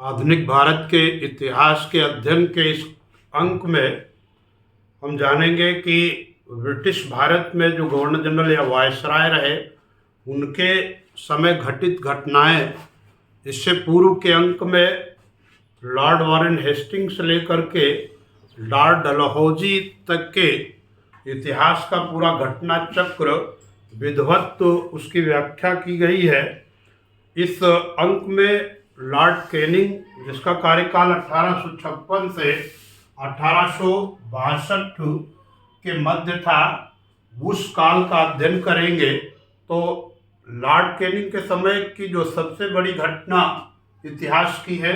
आधुनिक भारत के इतिहास के अध्ययन के इस अंक में हम जानेंगे कि ब्रिटिश भारत में जो गवर्नर जनरल या वायसराय रहे उनके समय घटित घटनाएं, इससे पूर्व के अंक में लॉर्ड वॉरेन हेस्टिंग्स से लेकर के लॉर्ड डलहौजी तक के इतिहास का पूरा घटना चक्र विधिवत उसकी व्याख्या की गई है। इस अंक में लॉर्ड कैनिंग, जिसका कार्यकाल 1856 से 1862 के मध्य था, उस काल का अध्ययन करेंगे। तो लॉर्ड कैनिंग के समय की जो सबसे बड़ी घटना इतिहास की है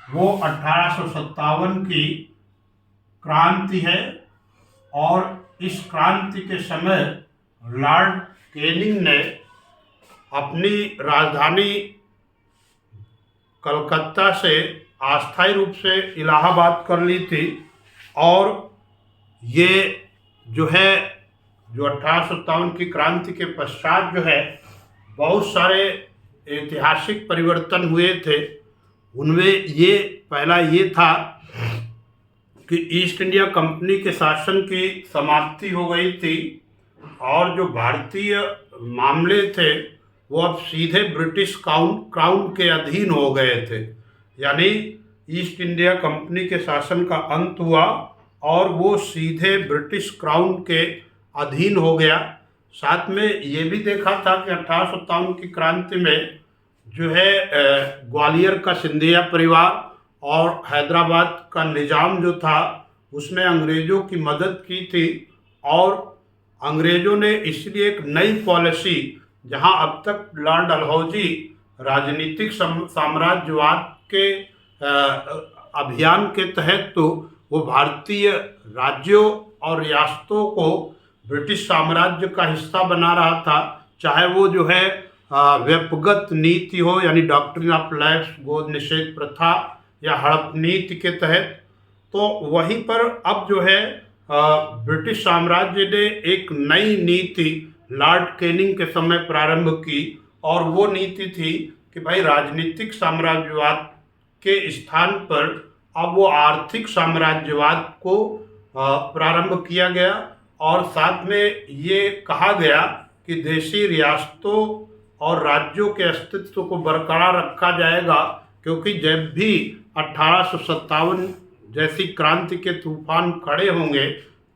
वो 1857 की क्रांति है। और इस क्रांति के समय लॉर्ड कैनिंग ने अपनी राजधानी कलकत्ता से अस्थायी रूप से इलाहाबाद कर ली थी। और ये जो 1857 की क्रांति के पश्चात जो है बहुत सारे ऐतिहासिक परिवर्तन हुए थे। उनमें ये पहला ये था कि ईस्ट इंडिया कंपनी के शासन की समाप्ति हो गई थी और जो भारतीय मामले थे वो अब सीधे ब्रिटिश क्राउन के अधीन हो गए थे। यानी ईस्ट इंडिया कंपनी के शासन का अंत हुआ और वो सीधे ब्रिटिश क्राउन के अधीन हो गया। साथ में ये भी देखा था कि 1857 की क्रांति में जो है ग्वालियर का सिंधिया परिवार और हैदराबाद का निज़ाम जो था उसने अंग्रेज़ों की मदद की थी। और अंग्रेज़ों ने इसलिए एक नई पॉलिसी, जहां अब तक लॉर्ड डलहौजी राजनीतिक साम्राज्यवाद के अभियान के तहत तो वो भारतीय राज्यों और रियासतों को ब्रिटिश साम्राज्य का हिस्सा बना रहा था, चाहे वो जो है व्यक्तिगत नीति हो, यानी डॉक्ट्रिन ऑफ लैप्स, गोद निषेध प्रथा या हड़प नीति के तहत। तो वहीं पर अब जो है ब्रिटिश साम्राज्य ने एक नई नीति लॉर्ड कैनिंग के समय प्रारंभ की और वो नीति थी कि भाई राजनीतिक साम्राज्यवाद के स्थान पर अब वो आर्थिक साम्राज्यवाद को प्रारंभ किया गया। और साथ में ये कहा गया कि देशी रियासतों और राज्यों के अस्तित्व को बरकरार रखा जाएगा, क्योंकि जब भी 1857 जैसी क्रांति के तूफान खड़े होंगे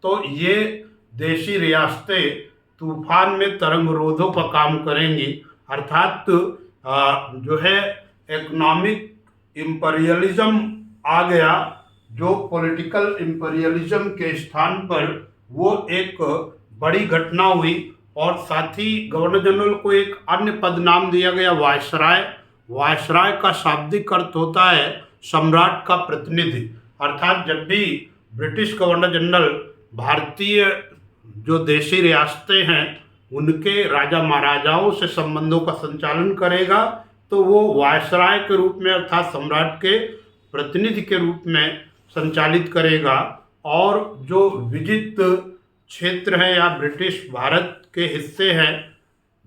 तो ये देशी रियासतें तूफान में तरंगरोधों का काम करेंगी। अर्थात जो है इकोनॉमिक इम्पीरियलिज्म आ गया, जो पॉलिटिकल इम्पीरियलिज्म के स्थान पर वो एक बड़ी घटना हुई। और साथ ही गवर्नर जनरल को एक अन्य पद नाम दिया गया, वायसराय। वायसराय का शाब्दिक अर्थ होता है सम्राट का प्रतिनिधि। अर्थात जब भी ब्रिटिश गवर्नर जनरल भारतीय जो देशी रियासतें हैं उनके राजा महाराजाओं से संबंधों का संचालन करेगा तो वो वायसराय के रूप में, अर्थात सम्राट के प्रतिनिधि के रूप में संचालित करेगा। और जो विजित क्षेत्र है या ब्रिटिश भारत के हिस्से हैं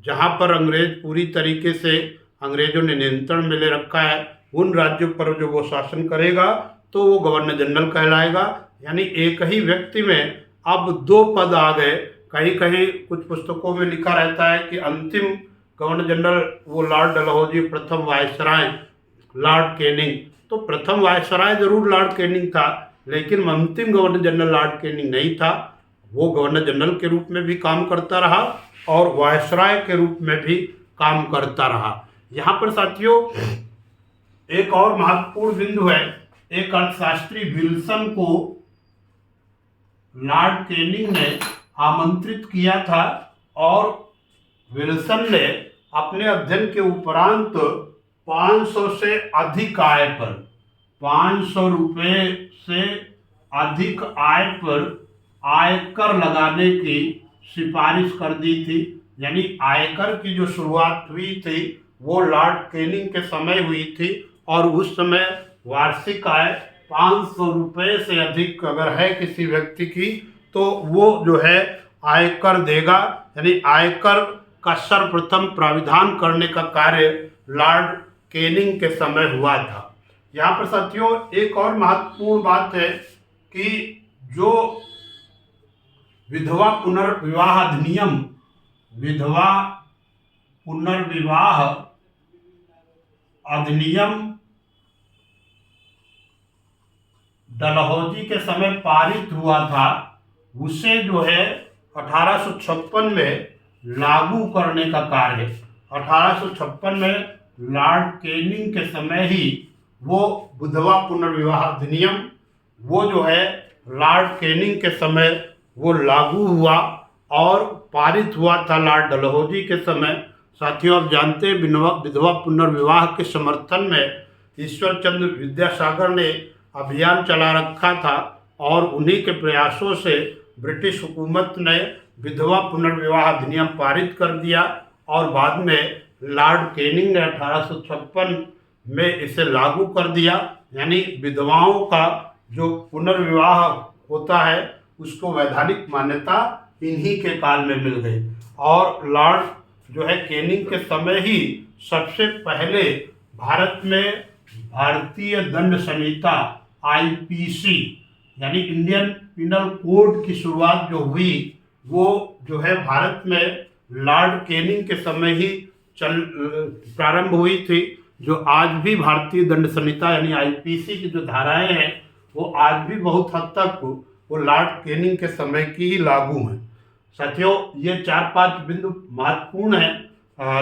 जहाँ पर अंग्रेज पूरी तरीके से अंग्रेजों ने नियंत्रण में ले रखा है, उन राज्यों पर जो वो शासन करेगा तो वो गवर्नर जनरल कहलाएगा। यानी एक ही व्यक्ति में अब दो पद आ गए। कहीं कहीं कुछ पुस्तकों में लिखा रहता है कि अंतिम गवर्नर जनरल वो लॉर्ड डलहौजी, प्रथम वायसराय लॉर्ड कैनिंग। तो प्रथम वायसराय जरूर लॉर्ड कैनिंग था, लेकिन अंतिम गवर्नर जनरल लॉर्ड कैनिंग नहीं था। वो गवर्नर जनरल के रूप में भी काम करता रहा और वायसराय के रूप में भी काम करता रहा। यहाँ पर साथियों एक और महत्वपूर्ण बिंदु है। एक अर्थशास्त्री विल्सन को लॉर्ड कैनिंग ने आमंत्रित किया था और विल्सन ने अपने अध्ययन के उपरांत 500 से अधिक आय पर, 500 रुपये से अधिक आय पर आयकर लगाने की सिफारिश कर दी थी। यानी आयकर की जो शुरुआत हुई थी वो लॉर्ड कैनिंग के समय हुई थी और उस समय वार्षिक आय 500 रुपये से अधिक अगर है किसी व्यक्ति की तो वो जो है आयकर देगा। यानी आयकर का सर्वप्रथम प्राविधान करने का कार्य लॉर्ड कैनिंग के समय हुआ था। यहाँ पर साथियों एक और महत्वपूर्ण बात है कि जो विधवा पुनर्विवाह अधिनियम, विधवा पुनर्विवाह अधिनियम डलहौजी के समय पारित हुआ था, उसे जो है 1856 में लागू करने का कार्य, 1856 में लॉर्ड कैनिंग के समय ही वो विधवा पुनर्विवाह अधिनियम वो जो है लॉर्ड कैनिंग के समय वो लागू हुआ और पारित हुआ था लॉर्ड डलहौजी के समय। साथियों, आप जानते हैं विधवा पुनर्विवाह के समर्थन में ईश्वर चंद्र विद्यासागर ने अभियान चला रखा था और उन्हीं के प्रयासों से ब्रिटिश हुकूमत ने विधवा पुनर्विवाह अधिनियम पारित कर दिया और बाद में लॉर्ड कैनिंग ने 1856 में इसे लागू कर दिया। यानी विधवाओं का जो पुनर्विवाह होता है उसको वैधानिक मान्यता इन्हीं के काल में मिल गई और लॉर्ड जो है कैनिंग के समय ही सबसे पहले भारत में भारतीय दंड संहिता आईपीसी यानी इंडियन पिनल कोड की शुरुआत जो हुई वो जो है भारत में लॉर्ड कैनिंग के समय ही प्रारंभ हुई थी। जो आज भी भारतीय दंड संहिता यानी आईपीसी की जो धाराएं हैं वो आज भी बहुत हद तक वो लॉर्ड कैनिंग के समय की ही लागू हैं। साथियों, ये 4-5 बिंदु महत्वपूर्ण हैं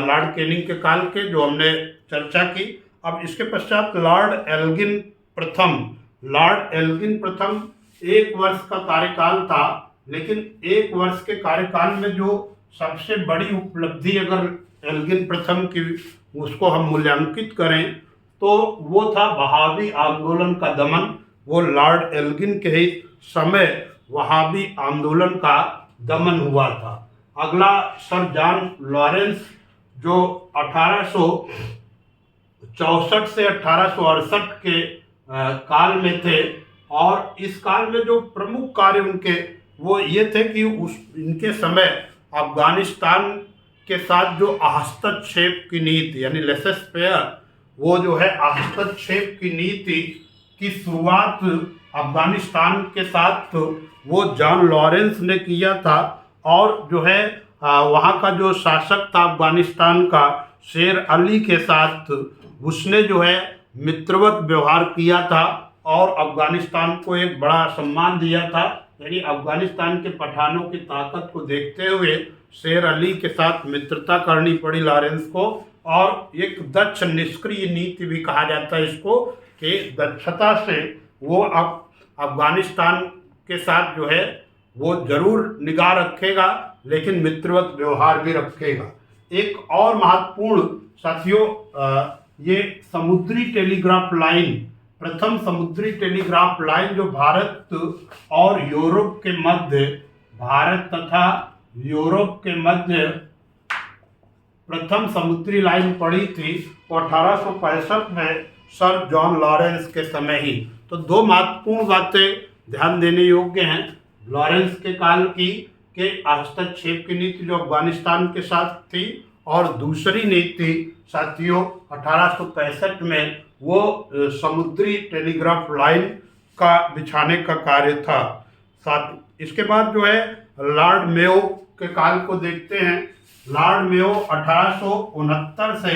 लॉर्ड कैनिंग के काल के जो हमने चर्चा की। अब इसके पश्चात लॉर्ड एल्गिन प्रथम, लॉर्ड एल्गिन प्रथम 1 वर्ष का कार्यकाल था, लेकिन 1 वर्ष के कार्यकाल में जो सबसे बड़ी उपलब्धि अगर एल्गिन प्रथम की उसको हम मूल्यांकित करें तो वो था वहाबी आंदोलन का दमन। वो लॉर्ड एल्गिन के ही समय वहाबी आंदोलन का दमन हुआ था। अगला सर जॉन लॉरेंस जो 1864 से 1868 के काल में थे और इस काल में जो प्रमुख कार्य उनके वो ये थे कि इनके समय अफगानिस्तान के साथ जो हस्तक्षेप की नीति यानी लेसेस फेयर वो जो है हस्तक्षेप की नीति की शुरुआत अफगानिस्तान के साथ वो जॉन लॉरेंस ने किया था और जो है वहाँ का जो शासक था अफगानिस्तान का शेर अली के साथ उसने जो है मित्रवत व्यवहार किया था और अफगानिस्तान को एक बड़ा सम्मान दिया था। यानी अफगानिस्तान के पठानों की ताकत को देखते हुए शेर अली के साथ मित्रता करनी पड़ी लॉरेंस को और एक दक्ष निष्क्रिय नीति भी कहा जाता है इसको कि दक्षता से वो अब अफगानिस्तान के साथ जो है वो जरूर निगाह रखेगा लेकिन मित्रवत व्यवहार भी रखेगा। एक और महत्वपूर्ण साथियों ये समुद्री टेलीग्राफ लाइन, प्रथम समुद्री टेलीग्राफ लाइन जो भारत और यूरोप के मध्य, भारत तथा यूरोप के मध्य प्रथम समुद्री लाइन पड़ी थी वो 1865 में सर जॉन लॉरेंस के समय ही। तो 2 महत्वपूर्ण बातें ध्यान देने योग्य हैं लॉरेंस के काल की कि हस्तक्षेप की नीति जो अफगानिस्तान के साथ थी और दूसरी नीति साथियों 1865 में वो समुद्री टेलीग्राफ लाइन का बिछाने का कार्य था। साथ इसके बाद जो है लॉर्ड मेयो के काल को देखते हैं। लॉर्ड मेयो 1869 से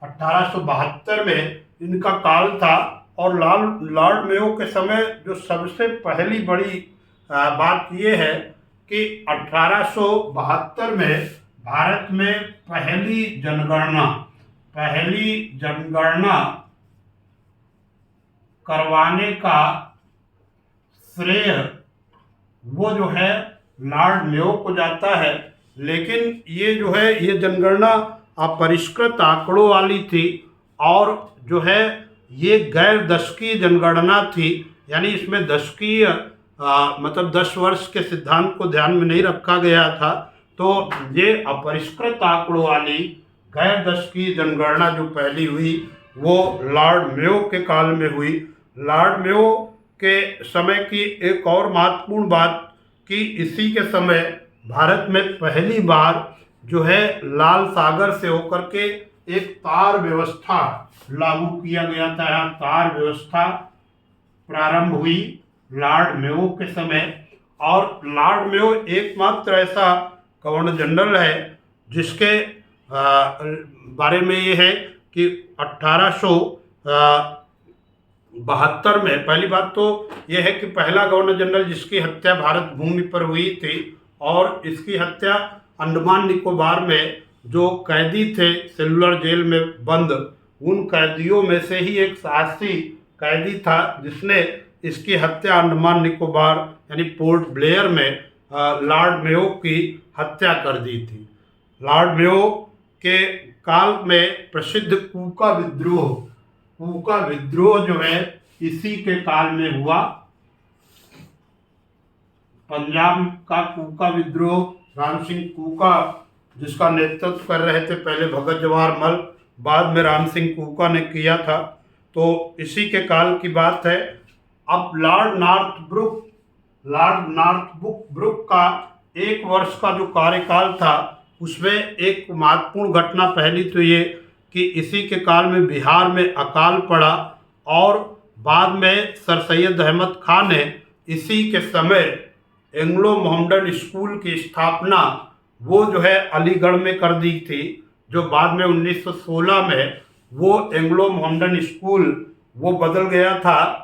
1872 में इनका काल था और लॉर्ड मेयो के समय जो सबसे पहली बड़ी बात ये है कि 1872 में भारत में पहली जनगणना करवाने का श्रेय वो जो है लॉर्ड मेयो को जाता है। लेकिन ये जो है ये जनगणना अपरिष्कृत आंकड़ों वाली थी और जो है ये गैर दशकीय जनगणना थी। यानी इसमें दशकीय मतलब 10 वर्ष के सिद्धांत को ध्यान में नहीं रखा गया था। तो ये अपरिष्कृत आंकड़ों वाली गैर दशकीय जनगणना जो पहली हुई वो लॉर्ड मेयो के काल में हुई। लॉर्ड मेयो के समय की एक और महत्वपूर्ण बात कि इसी के समय भारत में पहली बार जो है लाल सागर से होकर के एक तार व्यवस्था लागू किया गया था। यहाँ तार व्यवस्था प्रारंभ हुई लॉर्ड मेयो के समय, और लॉर्ड मेयो एकमात्र ऐसा गवर्नर जनरल है जिसके बारे में ये है कि 1872 में, पहली बात तो यह है कि पहला गवर्नर जनरल जिसकी हत्या भारत भूमि पर हुई थी, और इसकी हत्या अंडमान निकोबार में जो कैदी थे सेलुलर जेल में बंद, उन कैदियों में से ही एक साहसी कैदी था जिसने इसकी हत्या अंडमान निकोबार यानी पोर्ट ब्लेयर में लॉर्ड मेयो की हत्या कर दी थी। लॉर्ड मेयो के काल में प्रसिद्ध कूका विद्रोह जो है इसी के काल में हुआ। पंजाब का कूका विद्रोह, राम सिंह कूका जिसका नेतृत्व कर रहे थे पहले भगत जवाहर मल, बाद में राम सिंह कूका ने किया था, तो इसी के काल की बात है। अब लॉर्ड नॉर्थब्रुक का 1 वर्ष का जो कार्यकाल था उसमें एक महत्वपूर्ण घटना पहली तो ये कि इसी के काल में बिहार में अकाल पड़ा, और बाद में सर सैयद अहमद खान ने इसी के समय एंग्लो मोहम्मडन स्कूल की स्थापना वो जो है अलीगढ़ में कर दी थी, जो बाद में 1916 में वो एंग्लो मोहम्मडन स्कूल वो बदल गया था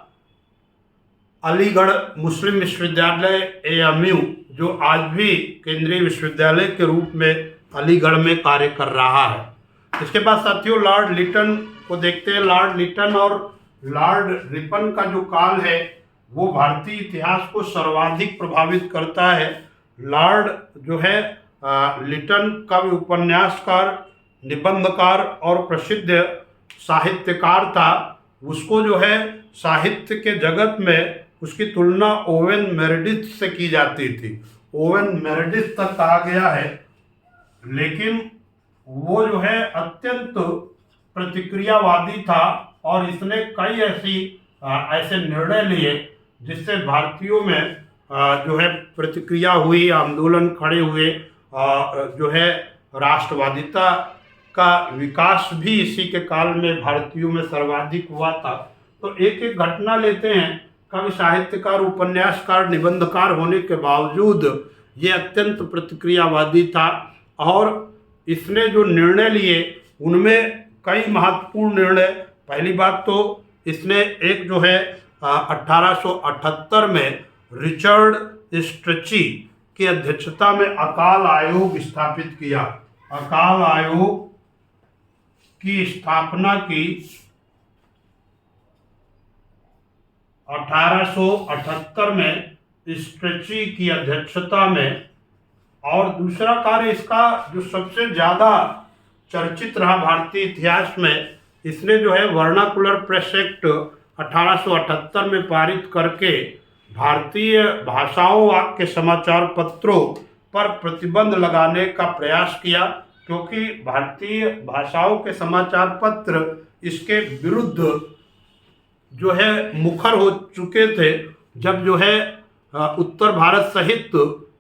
अलीगढ़ मुस्लिम विश्वविद्यालय AMU, जो आज भी केंद्रीय विश्वविद्यालय के रूप में अलीगढ़ में कार्य कर रहा है। इसके बाद साथियों लॉर्ड लिटन को देखते हैं। लॉर्ड लिटन और लॉर्ड रिपन का जो काल है वो भारतीय इतिहास को सर्वाधिक प्रभावित करता है। लॉर्ड जो है लिटन कवि, उपन्यासकार, निबंधकार और प्रसिद्ध साहित्यकार था। उसको जो है साहित्य के जगत में उसकी तुलना ओवेन मेरेडिथ से की जाती थी, ओवेन मेरेडिथ तक कहा गया है, लेकिन वो जो है अत्यंत प्रतिक्रियावादी था और इसने कई ऐसे निर्णय लिए जिससे भारतीयों में जो है प्रतिक्रिया हुई, आंदोलन खड़े हुए, जो है राष्ट्रवादिता का विकास भी इसी के काल में भारतीयों में सर्वाधिक हुआ था। तो एक एक घटना लेते हैं। कवि, साहित्यकार, उपन्यासकार, निबंधकार होने के बावजूद ये अत्यंत प्रतिक्रियावादी था, और इसने जो निर्णय लिए उनमें कई महत्वपूर्ण निर्णय। पहली बात तो इसने एक जो है 1878 में रिचर्ड स्ट्रेची की अध्यक्षता में अकाल आयोग स्थापित किया। अकाल आयोग की स्थापना की 1878 में स्ट्रेची की अध्यक्षता में। और दूसरा कार्य इसका जो सबसे ज़्यादा चर्चित रहा भारतीय इतिहास में, इसने जो है वर्नाकुलर प्रेस एक्ट 1878 में पारित करके भारतीय भाषाओं के समाचार पत्रों पर प्रतिबंध लगाने का प्रयास किया, क्योंकि भारतीय भाषाओं के समाचार पत्र इसके विरुद्ध जो है मुखर हो चुके थे। जब जो है उत्तर भारत सहित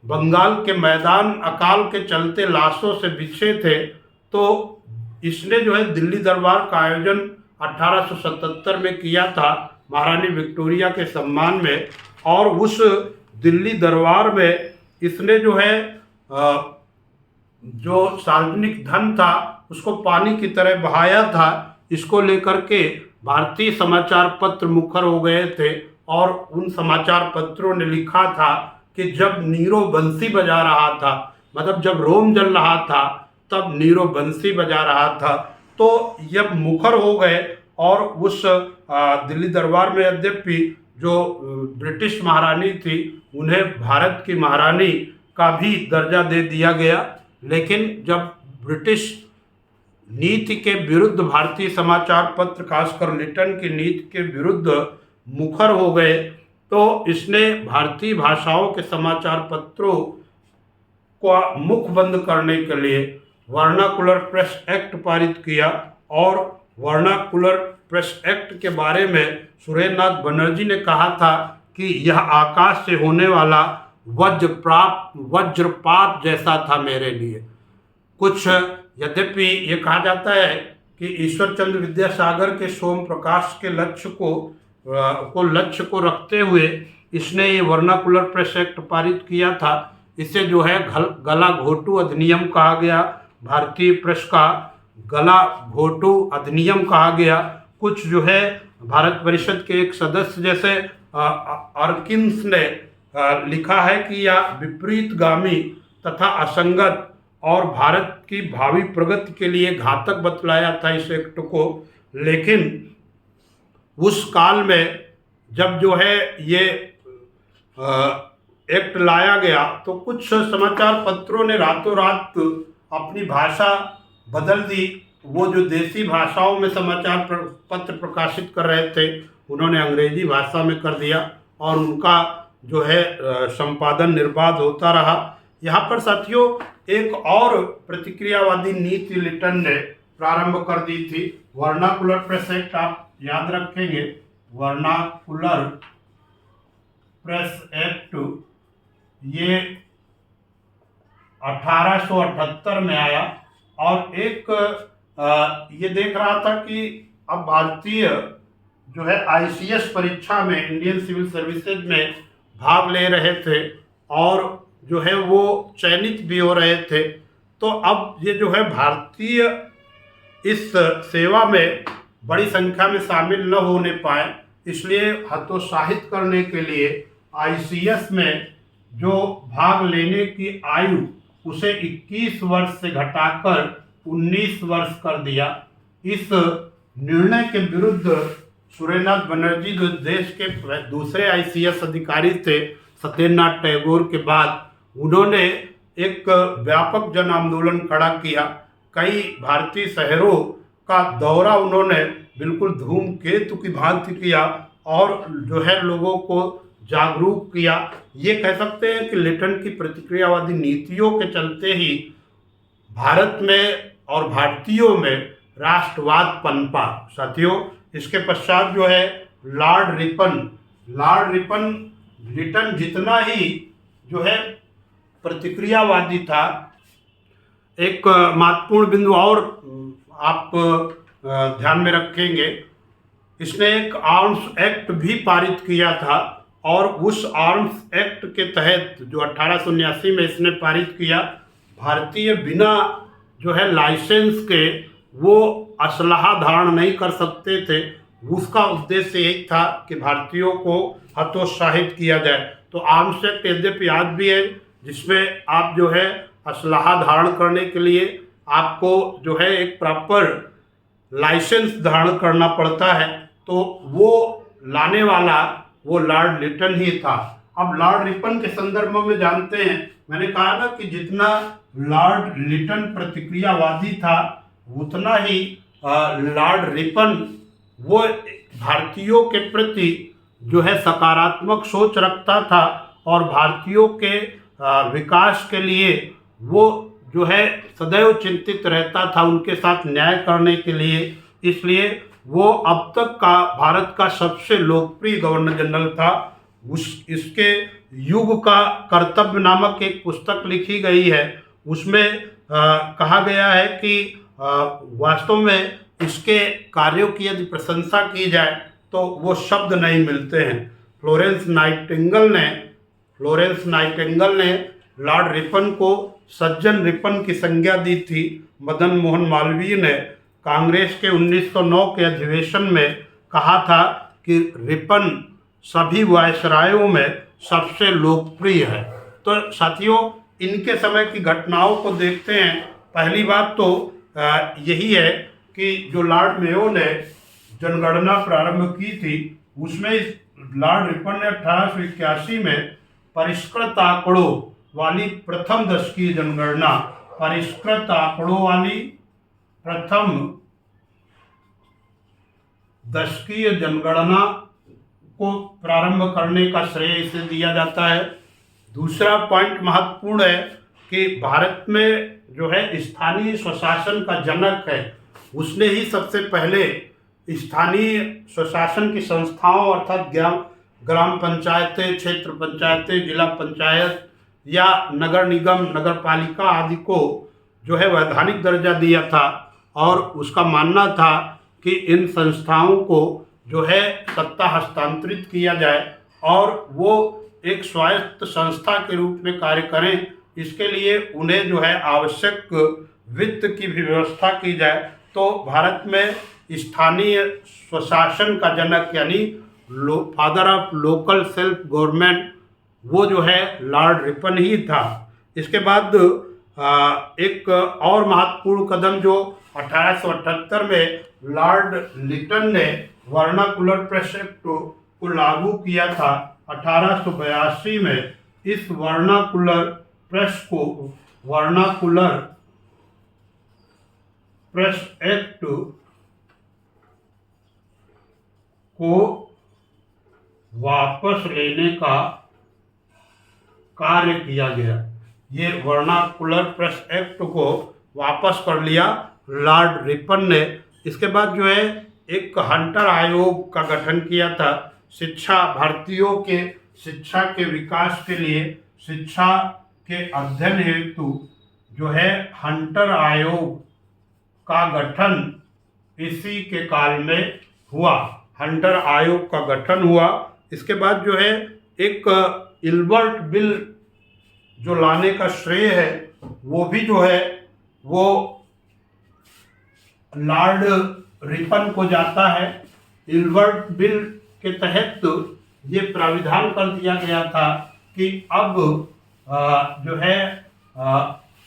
बंगाल के मैदान अकाल के चलते लाशों से बिछे थे, तो इसने जो है दिल्ली दरबार का आयोजन 1877 में किया था महारानी विक्टोरिया के सम्मान में। और उस दिल्ली दरबार में इसने जो है जो सार्वजनिक धन था उसको पानी की तरह बहाया था। इसको लेकर के भारतीय समाचार पत्र मुखर हो गए थे, और उन समाचार पत्रों ने लिखा था कि जब नीरो बंसी बजा रहा था, मतलब जब रोम जल रहा था तब नीरो बंसी बजा रहा था। तो जब मुखर हो गए, और उस दिल्ली दरबार में यद्यपि जो ब्रिटिश महारानी थी उन्हें भारत की महारानी का भी दर्जा दे दिया गया, लेकिन जब ब्रिटिश नीति के विरुद्ध भारतीय समाचार पत्र खासकर लिटन की नीति के विरुद्ध मुखर हो गए, तो इसने भारतीय भाषाओं के समाचार पत्रों को मुख बंद करने के लिए वर्नाकुलर प्रेस एक्ट पारित किया। और वर्नाकुलर प्रेस एक्ट के बारे में सुरेंद्रनाथ बनर्जी ने कहा था कि यह आकाश से होने वाला वज्रपात जैसा था मेरे लिए। कुछ यद्यपि ये कहा जाता है कि ईश्वर चंद्र विद्यासागर के सोम प्रकाश के लक्ष्य को रखते हुए इसने ये वर्नाकुलर प्रेस एक्ट पारित किया था। इसे जो है गला घोटू अधिनियम कहा गया, भारतीय प्रेस का गला घोटू अधिनियम कहा गया। कुछ जो है भारत परिषद के एक सदस्य जैसे आर्किन्स ने लिखा है कि यह विपरीतगामी तथा असंगत और भारत की भावी प्रगति के लिए घातक बतलाया था इस एक्ट को। लेकिन उस काल में जब जो है ये एक्ट लाया गया तो कुछ समाचार पत्रों ने रातों रात अपनी भाषा बदल दी। वो जो देसी भाषाओं में समाचार पत्र प्रकाशित कर रहे थे उन्होंने अंग्रेजी भाषा में कर दिया और उनका जो है संपादन निर्बाध होता रहा। यहाँ पर साथियों एक और प्रतिक्रियावादी नीति लिटन ने प्रारंभ कर दी थी। वर्नाकुलर प्रेस एक्ट आप याद रखेंगे, वर्नाकुलर प्रेस एक्ट ये 1878 में आया और एक ये देख रहा था कि अब भारतीय जो है ICS परीक्षा में, इंडियन सिविल सर्विसेज में भाग ले रहे थे और जो है वो चयनित भी हो रहे थे। तो अब ये जो है भारतीय इस सेवा में बड़ी संख्या में शामिल न होने पाए, इसलिए हतोत्साहित करने के लिए ICS में जो भाग लेने की आयु उसे 21 वर्ष से घटाकर 19 वर्ष कर दिया। इस निर्णय के विरुद्ध सुरेंद्रनाथ बनर्जी जो देश के दूसरे ICS अधिकारी थे सत्येंद्रनाथ टैगोर के बाद, उन्होंने एक व्यापक जन आंदोलन खड़ा किया। कई भारतीय शहरों का दौरा उन्होंने बिल्कुल धूमकेतु की भांति किया और जो है लोगों को जागरूक किया। ये कह सकते हैं कि लिटन की प्रतिक्रियावादी नीतियों के चलते ही भारत में और भारतीयों में राष्ट्रवाद पनपा। साथियों इसके पश्चात जो है लॉर्ड रिपन लिटन जितना ही जो है प्रतिक्रियावादी था, एक महत्वपूर्ण बिंदु और आप ध्यान में रखेंगे, इसने एक आर्म्स एक्ट भी पारित किया था और उस आर्म्स एक्ट के तहत जो 1879 में इसने पारित किया, भारतीय बिना जो है लाइसेंस के वो असलहा धारण नहीं कर सकते थे। उसका उद्देश्य यही था कि भारतीयों को हतोत्साहित किया जाए। तो आर्म्स एक्ट यद्यपि आज भी है जिसमें आप जो है असलहा धारण करने के लिए आपको जो है एक प्रॉपर लाइसेंस धारण करना पड़ता है, तो वो लाने वाला वो लॉर्ड लिटन ही था। अब लॉर्ड रिपन के संदर्भ में जानते हैं, मैंने कहा ना कि जितना लॉर्ड लिटन प्रतिक्रियावादी था उतना ही लॉर्ड रिपन वो भारतीयों के प्रति जो है सकारात्मक सोच रखता था और भारतीयों के विकास के लिए वो जो है सदैव चिंतित रहता था उनके साथ न्याय करने के लिए। इसलिए वो अब तक का भारत का सबसे लोकप्रिय गवर्नर जनरल था। इसके युग का कर्तव्य नामक एक पुस्तक लिखी गई है, उसमें कहा गया है कि वास्तव में इसके कार्यों की यदि प्रशंसा की जाए तो वो शब्द नहीं मिलते हैं। फ्लोरेंस नाइटिंगेल ने लॉर्ड रिपन को सज्जन रिपन की संज्ञा दी थी। मदन मोहन मालवीय ने कांग्रेस के 1909 के अधिवेशन में कहा था कि रिपन सभी वायसरायों में सबसे लोकप्रिय है। तो साथियों इनके समय की घटनाओं को देखते हैं। पहली बात तो यही है कि जो लॉर्ड मेयो ने जनगणना प्रारंभ की थी उसमें लॉर्ड रिपन ने 1881 में परिष्कृत आंकड़ों वाली प्रथम दशकीय जनगणना, परिष्कृत आंकड़ों वाली प्रथम दशकीय जनगणना को प्रारंभ करने का श्रेय इसे दिया जाता है। दूसरा पॉइंट महत्वपूर्ण है कि भारत में जो है स्थानीय स्वशासन का जनक है, उसने ही सबसे पहले स्थानीय स्वशासन की संस्थाओं अर्थात ग्राम पंचायतें, क्षेत्र पंचायतें, जिला पंचायत या नगर निगम, नगर पालिका आदि को जो है वैधानिक दर्जा दिया था। और उसका मानना था कि इन संस्थाओं को जो है सत्ता हस्तांतरित किया जाए और वो एक स्वायत्त संस्था के रूप में कार्य करें। इसके लिए उन्हें जो है आवश्यक वित्त की भी व्यवस्था की जाए। तो भारत में स्थानीय स्वशासन का जनक यानी father of local self government वो जो है लॉर्ड रिपन ही था। इसके बाद एक और महत्वपूर्ण कदम जो 1878 में लॉर्ड लिटन ने वर्नाकुलर प्रेस एक्ट को लागू किया था। 1882 में इस वर्नाकुलर प्रेस एक्ट को वापस लेने का कार्य किया गया। ये वर्नाकुलर प्रेस एक्ट को वापस कर लिया लॉर्ड रिपन ने। इसके बाद जो है एक हंटर आयोग का गठन किया था। भारतीयों के शिक्षा के विकास के लिए शिक्षा के अध्ययन हेतु जो है हंटर आयोग का गठन इसी के काल में हुआ। हंटर आयोग का गठन हुआ। इसके बाद जो है एक इल्बर्ट बिल जो लाने का श्रेय है वो भी जो है वो लॉर्ड रिपन को जाता है। इल्बर्ट बिल के तहत ये प्राविधान कर दिया गया था कि अब जो है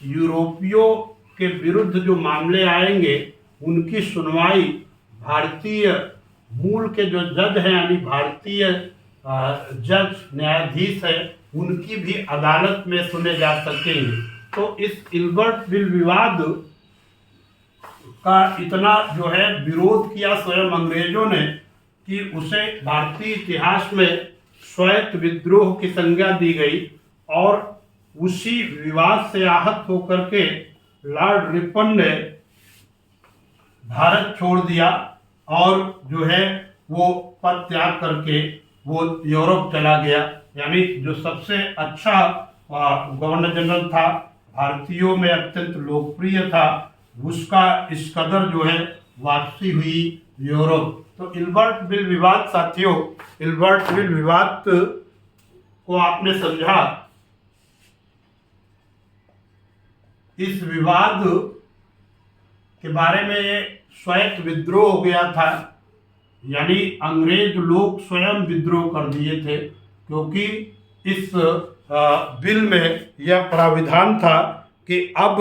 यूरोपियों के विरुद्ध जो मामले आएंगे उनकी सुनवाई भारतीय मूल के जो जज हैं यानी भारतीय जज न्यायाधीश है उनकी भी अदालत में सुने जा सकेंगे। तो इस इल्बर्ट बिल विवाद का इतना जो है विरोध किया स्वयं अंग्रेजों ने कि उसे भारतीय इतिहास में स्वायत्त विद्रोह की संज्ञा दी गई और उसी विवाद से आहत होकर के लॉर्ड रिपन ने भारत छोड़ दिया और जो है वो पद त्याग करके वो यूरोप चला गया। यानी जो सबसे अच्छा गवर्नर जनरल था, भारतीयों में अत्यंत लोकप्रिय था, उसका इस कदर जो है वापसी हुई यूरोप। तो इल्बर्ट बिल विवाद साथियों, इल्बर्ट बिल विवाद को आपने समझा। इस विवाद के बारे में ये स्वायत्त विद्रोह हो गया था, यानी अंग्रेज लोग स्वयं विद्रोह कर दिए थे, क्योंकि इस बिल में यह प्राविधान था कि अब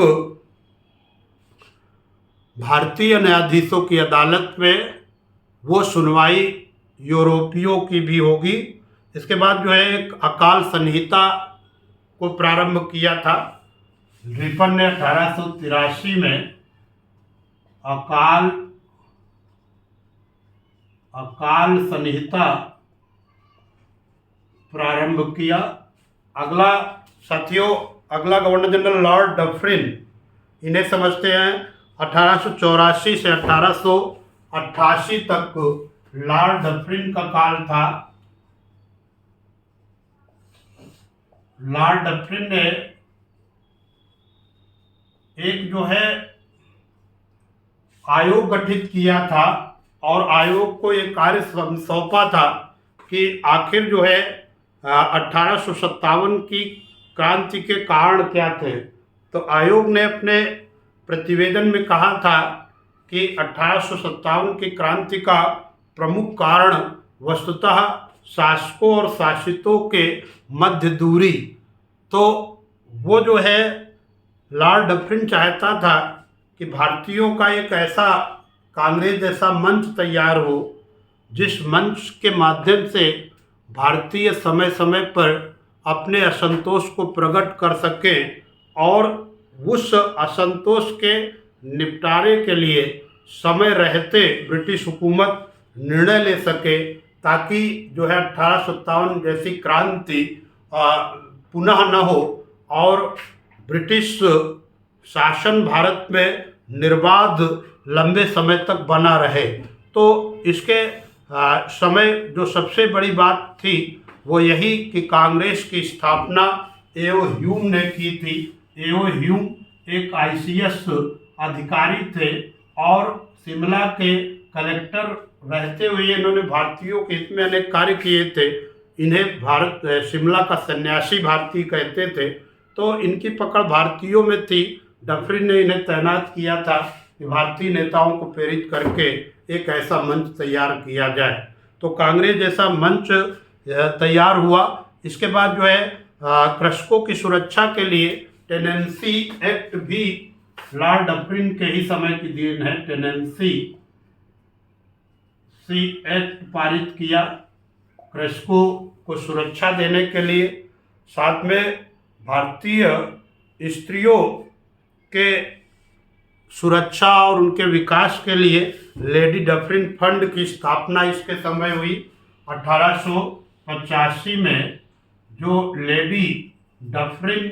भारतीय न्यायाधीशों की अदालत में वो सुनवाई यूरोपियों की भी होगी। इसके बाद जो है एक अकाल संहिता को प्रारंभ किया था। रिपन ने 1883 में अकाल संहिता प्रारंभ किया। अगला साथियों, अगला गवर्नर जनरल लॉर्ड डफरिन, इन्हें समझते हैं 1884 से 1888 तक लॉर्ड डफरिन का काल था। लॉर्ड डफरिन ने एक जो है आयोग गठित किया था और आयोग को एक कार्य सौंपा था कि आखिर जो है 1857 की क्रांति के कारण क्या थे। तो आयोग ने अपने प्रतिवेदन में कहा था कि 1857 की क्रांति का प्रमुख कारण वस्तुतः शासकों और शासितों के मध्य दूरी। तो वो जो है लॉर्ड डफरिन चाहता था कि भारतीयों का एक ऐसा कांग्रेस जैसा मंच तैयार हो जिस मंच के माध्यम से भारतीय समय समय पर अपने असंतोष को प्रकट कर सकें और उस असंतोष के निपटारे के लिए समय रहते ब्रिटिश हुकूमत निर्णय ले सके, ताकि जो है 1857 जैसी क्रांति पुनः न हो और ब्रिटिश शासन भारत में निर्बाध लंबे समय तक बना रहे। तो इसके समय जो सबसे बड़ी बात थी वो यही कि कांग्रेस की स्थापना एओ ह्यूम ने की थी। एओ ह्यूम एक ICS अधिकारी थे और शिमला के कलेक्टर रहते हुए इन्होंने भारतीयों के हित में अनेक कार्य किए थे। इन्हें शिमला का सन्यासी भारतीय कहते थे। तो इनकी पकड़ भारतीयों में थी। डफरिन ने इन्हें तैनात किया था कि भारतीय नेताओं को प्रेरित करके एक ऐसा मंच तैयार किया जाए। तो कांग्रेस जैसा मंच तैयार हुआ। इसके बाद जो है कृषकों की सुरक्षा के लिए टेनेंसी एक्ट भी लॉर्ड डफरिन के ही समय की देन है। टेनेंसी एक्ट पारित किया कृषकों को सुरक्षा देने के लिए। साथ में भारतीय स्त्रियों के सुरक्षा और उनके विकास के लिए लेडी डफरिन फंड की स्थापना इसके समय हुई। 1885 में जो लेडी डफरिन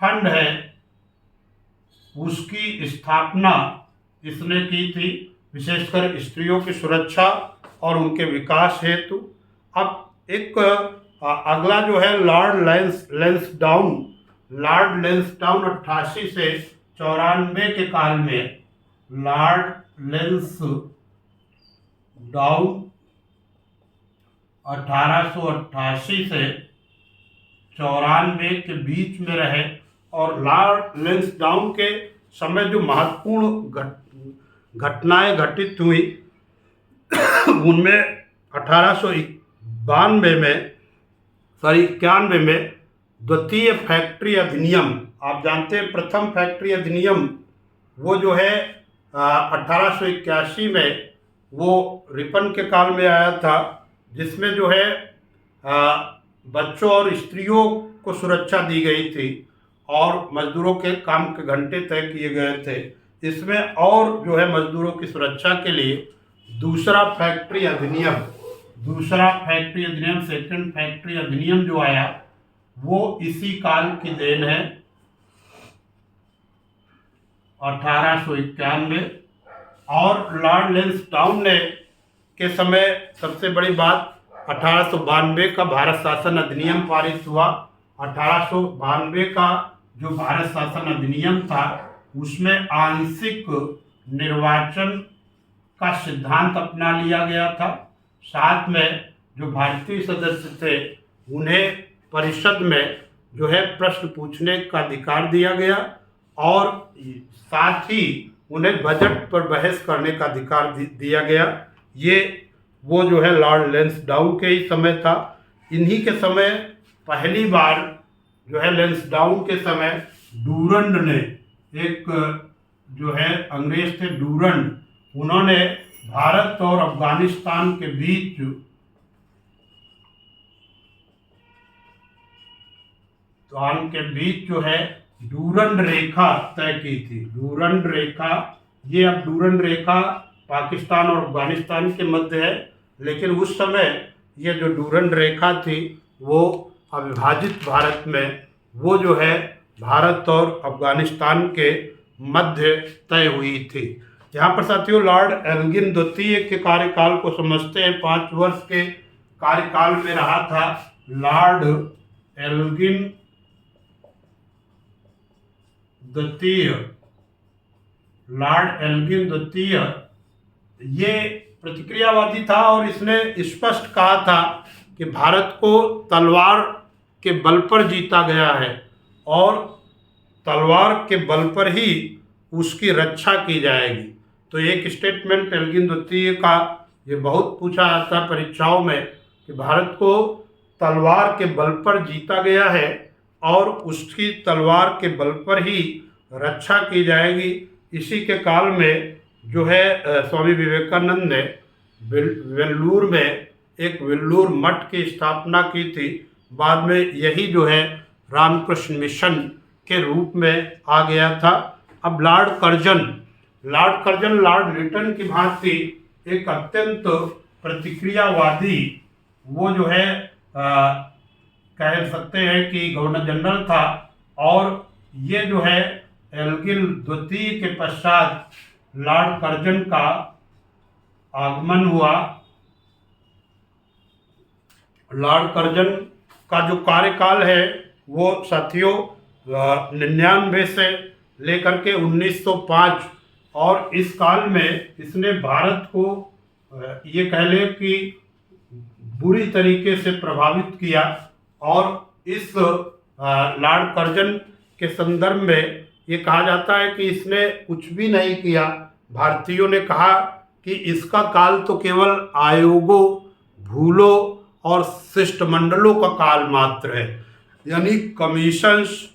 फंड है उसकी स्थापना इसने की थी, विशेषकर स्त्रियों की सुरक्षा और उनके विकास हेतु। अब एक अगला जो है लॉर्ड लैंसडाउन 88 से 94 के काल में लॉर्ड लैंसडाउन 1888 से 94 के बीच में रहे। और लॉर्ड लैंसडाउन के समय जो महत्वपूर्ण घटनाएं घटित हुई उनमें 91 में द्वितीय फैक्ट्री अधिनियम, आप जानते हैं प्रथम फैक्ट्री अधिनियम वो जो है 1881 में वो रिपन के काल में आया था, जिसमें जो है बच्चों और स्त्रियों को सुरक्षा दी गई थी और मजदूरों के काम के घंटे तय किए गए थे इसमें। और जो है मजदूरों की सुरक्षा के लिए दूसरा फैक्ट्री अधिनियम सेकंड फैक्ट्री अधिनियम जो आया वो इसी काल की देन है, 1891। और लॉर्ड लैंसडाउन ने के समय सबसे बड़ी बात 1892 का भारत शासन अधिनियम पारित हुआ। 1892 का जो भारत शासन अधिनियम था उसमें आंशिक निर्वाचन का सिद्धांत अपना लिया गया था। साथ में जो भारतीय सदस्य थे उन्हें परिषद में जो है प्रश्न पूछने का अधिकार दिया गया और साथ ही उन्हें बजट पर बहस करने का अधिकार दिया गया। ये वो जो है लॉर्ड लैंसडाउन के ही समय था। इन्हीं के समय पहली बार जो है लैंसडाउन के समय डूरंड ने, एक जो है अंग्रेज थे डूरंड, उन्होंने भारत और अफगानिस्तान के बीच जो है डूरंड रेखा तय की थी। डूरंड रेखा, ये अब डूरंड रेखा पाकिस्तान और अफगानिस्तान के मध्य है, लेकिन उस समय ये जो डूरंड रेखा थी वो अविभाजित भारत में वो जो है भारत और अफगानिस्तान के मध्य तय हुई थी। यहाँ पर साथियों लॉर्ड एल्गिन द्वितीय के कार्यकाल को समझते हैं। 5 वर्ष के कार्यकाल में रहा था लॉर्ड एल्गिन द्वितीय। ये प्रतिक्रियावादी था और इसने स्पष्ट कहा था कि भारत को तलवार के बल पर जीता गया है और तलवार के बल पर ही उसकी रक्षा की जाएगी। तो एक स्टेटमेंट एल्गिन द्वितीय का ये बहुत पूछा जाता है परीक्षाओं में कि भारत को तलवार के बल पर जीता गया है और उसकी तलवार के बल पर ही रक्षा की जाएगी। इसी के काल में जो है स्वामी विवेकानंद ने वेल्लूर में एक वेल्लूर मठ की स्थापना की थी। बाद में यही जो है रामकृष्ण मिशन के रूप में आ गया था। अब लॉर्ड कर्जन लॉर्ड लिटन की भांति एक अत्यंत प्रतिक्रियावादी वो जो है कह सकते हैं कि गवर्नर जनरल था। और ये जो है एल्गिन द्वितीय के पश्चात लॉर्ड कर्जन का आगमन हुआ। लॉर्ड कर्जन का जो कार्यकाल है वो साथियों 99 से लेकर के 1905 और इस काल में इसने भारत को ये कह ले कि बुरी तरीके से प्रभावित किया। और इस लॉर्ड कर्जन के संदर्भ में ये कहा जाता है कि इसने कुछ भी नहीं किया। भारतीयों ने कहा कि इसका काल तो केवल आयोगों, भूलों और शिष्टमंडलों का काल मात्र है, यानी कमीशंस,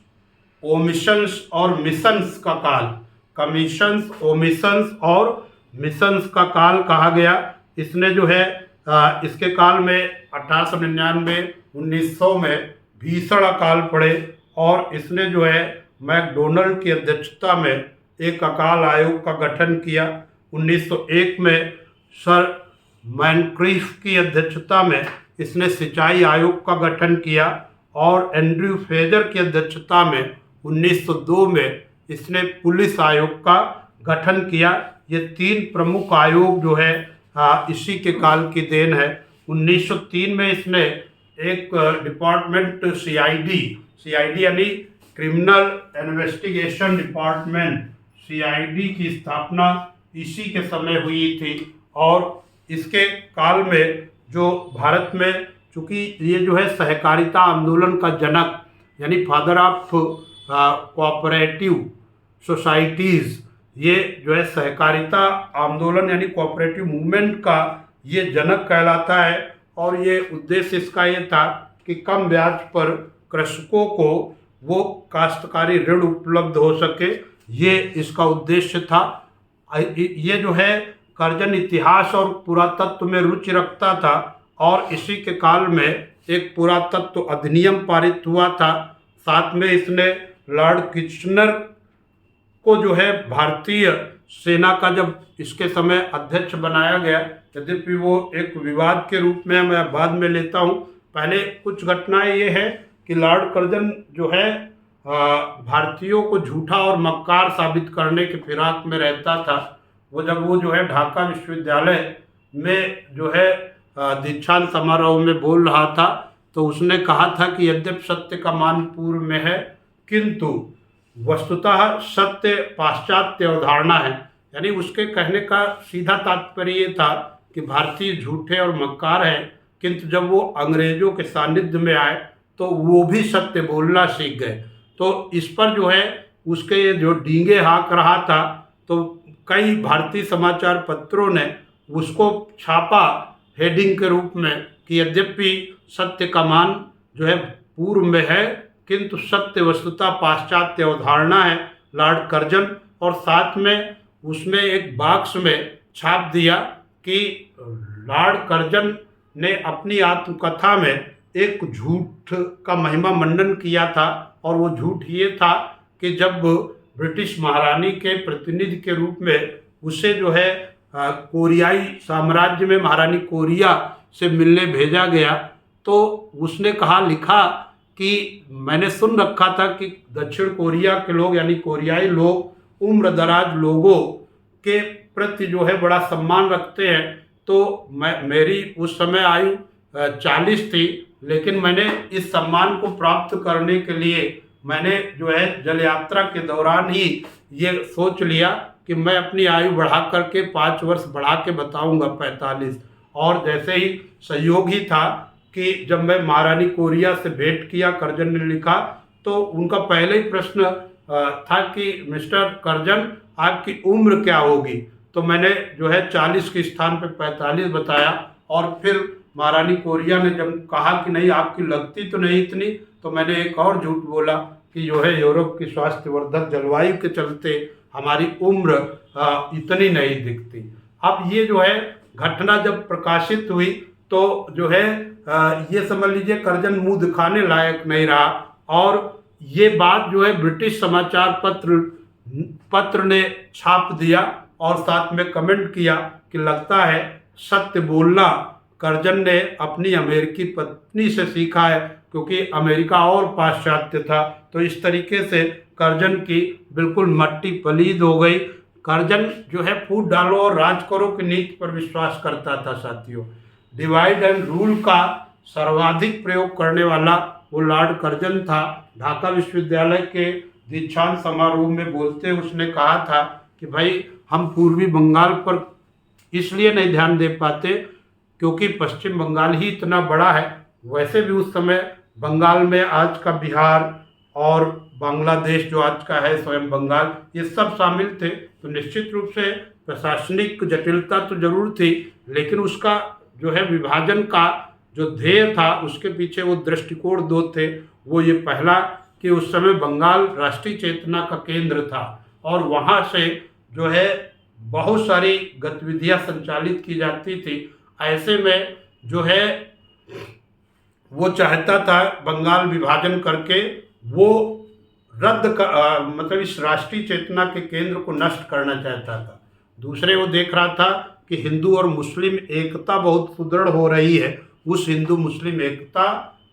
ओमिशंस और मिशंस का काल, कमीशंस, ओमिशंस और मिशंस का काल कहा गया। इसने जो है इसके काल में 1899 1900 में भीषण अकाल पड़े और इसने जो है मैकडोनल्ड की अध्यक्षता में एक अकाल आयोग का गठन किया। 1901 में सर मैनक्रीफ की अध्यक्षता में इसने सिंचाई आयोग का गठन किया और एंड्रयू फ्रेजर की अध्यक्षता में 1902 में इसने पुलिस आयोग का गठन किया। ये तीन प्रमुख आयोग जो है इसी के काल की देन है। 1903 में इसने एक डिपार्टमेंट सीआईडी यानी क्रिमिनल इन्वेस्टिगेशन डिपार्टमेंट सीआईडी की स्थापना इसी के समय हुई थी। और इसके काल में जो भारत में, चूँकि ये जो है सहकारिता आंदोलन का जनक यानी फादर ऑफ कोऑपरेटिव सोसाइटीज़, ये जो है सहकारिता आंदोलन यानी कोऑपरेटिव मूवमेंट का ये जनक कहलाता है। और ये उद्देश्य इसका ये था कि कम ब्याज पर कृषकों को वो काश्तकारी ऋण उपलब्ध हो सके, ये इसका उद्देश्य था। ये जो है कर्जन इतिहास और पुरातत्व में रुचि रखता था और इसी के काल में एक पुरातत्व अधिनियम पारित हुआ था। साथ में इसने लॉर्ड किचनर को जो है भारतीय सेना का जब इसके समय अध्यक्ष बनाया गया, यद्यपि वो एक विवाद के रूप में मैं बाद में लेता हूँ। पहले कुछ घटनाएं ये है कि लॉर्ड कर्जन जो है भारतीयों को झूठा और मक्कार साबित करने के फिराक में रहता था। वो जब वो जो है ढाका विश्वविद्यालय में जो है दीक्षांत समारोह में बोल रहा था तो उसने कहा था कि यद्यपि सत्य का मान पूर्व में है किंतु वस्तुतः सत्य पाश्चात्य अवधारणा है। यानी उसके कहने का सीधा तात्पर्य ये था कि भारतीय झूठे और मक्कार हैं, किंतु जब वो अंग्रेजों के सानिध्य में आए तो वो भी सत्य बोलना सीख गए। तो इस पर जो है उसके जो डींगे हाँक रहा था तो कई भारतीय समाचार पत्रों ने उसको छापा हेडिंग के रूप में कि यद्यपि सत्य का मान जो है पूर्व में है किंतु सत्य वस्तुतः पाश्चात्य अवधारणा है, लॉर्ड कर्जन। और साथ में उसमें एक बॉक्स में छाप दिया कि लॉर्ड कर्जन ने अपनी आत्मकथा में एक झूठ का महिमा मंडन किया था और वो झूठ ये था कि जब ब्रिटिश महारानी के प्रतिनिधि के रूप में उसे जो है कोरियाई साम्राज्य में महारानी कोरिया से मिलने भेजा गया तो उसने कहा लिखा कि मैंने सुन रखा था कि दक्षिण कोरिया के लोग यानी कोरियाई लोग उम्र दराज लोगों के प्रति जो है बड़ा सम्मान रखते हैं। तो मेरी उस समय आयु 40 थी, लेकिन मैंने इस सम्मान को प्राप्त करने के लिए मैंने जो है जल यात्रा के दौरान ही ये सोच लिया कि मैं अपनी आयु बढ़ा करके 5 वर्ष बढ़ा के बताऊंगा 45। और जैसे ही संयोग ही था कि जब मैं महारानी कोरिया से भेंट किया, कर्जन ने लिखा तो उनका पहले ही प्रश्न था कि मिस्टर कर्जन आपकी उम्र क्या होगी। तो मैंने जो है 40 के स्थान पर 45 बताया। और फिर महारानी कोरिया ने जब कहा कि नहीं आपकी लगती तो नहीं इतनी, तो मैंने एक और झूठ बोला कि जो है यूरोप की स्वास्थ्यवर्धक जलवायु के चलते हमारी उम्र इतनी नहीं दिखती। अब ये जो है घटना जब प्रकाशित हुई तो जो है ये समझ लीजिए कर्जन मुंह दिखाने लायक नहीं रहा। और ये बात जो है ब्रिटिश समाचार पत्र ने छाप दिया और साथ में कमेंट किया कि लगता है सत्य बोलना कर्जन ने अपनी अमेरिकी पत्नी से सीखा है, क्योंकि अमेरिका और पाश्चात्य था। तो इस तरीके से कर्जन की बिल्कुल मट्टी पलीद हो गई। कर्जन जो है फूट डालो और राज करो की नीति पर विश्वास करता था। साथियों, डिवाइड एंड रूल का सर्वाधिक प्रयोग करने वाला वो लॉर्ड कर्जन था। ढाका विश्वविद्यालय के दीक्षांत समारोह में बोलते उसने कहा था कि भाई हम पूर्वी बंगाल पर इसलिए नहीं ध्यान दे पाते क्योंकि पश्चिम बंगाल ही इतना बड़ा है। वैसे भी उस समय बंगाल में आज का बिहार और बांग्लादेश जो आज का है स्वयं बंगाल, ये सब शामिल थे। तो निश्चित रूप से प्रशासनिक जटिलता तो जरूर थी, लेकिन उसका जो है विभाजन का जो ध्येय था उसके पीछे वो दृष्टिकोण दो थे। वो ये पहला कि उस समय बंगाल राष्ट्रीय चेतना का केंद्र था और वहाँ से जो है बहुत सारी गतिविधियाँ संचालित की जाती थी। ऐसे में जो है वो चाहता था बंगाल विभाजन करके वो मतलब इस राष्ट्रीय चेतना के केंद्र को नष्ट करना चाहता था। दूसरे वो देख रहा था कि हिंदू और मुस्लिम एकता बहुत सुदृढ़ हो रही है, उस हिंदू मुस्लिम एकता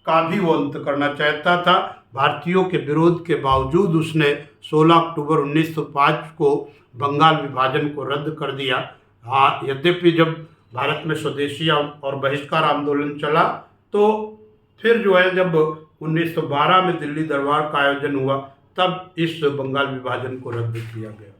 का भी वो अंत करना चाहता था। भारतीयों के विरोध के बावजूद उसने 16 अक्टूबर 1905 को बंगाल विभाजन को रद्द कर दिया। हाँ, यद्यपि जब भारत में स्वदेशी और बहिष्कार आंदोलन चला तो फिर जो है जब 1912 में दिल्ली दरबार का आयोजन हुआ तब इस बंगाल विभाजन को रद्द किया गया।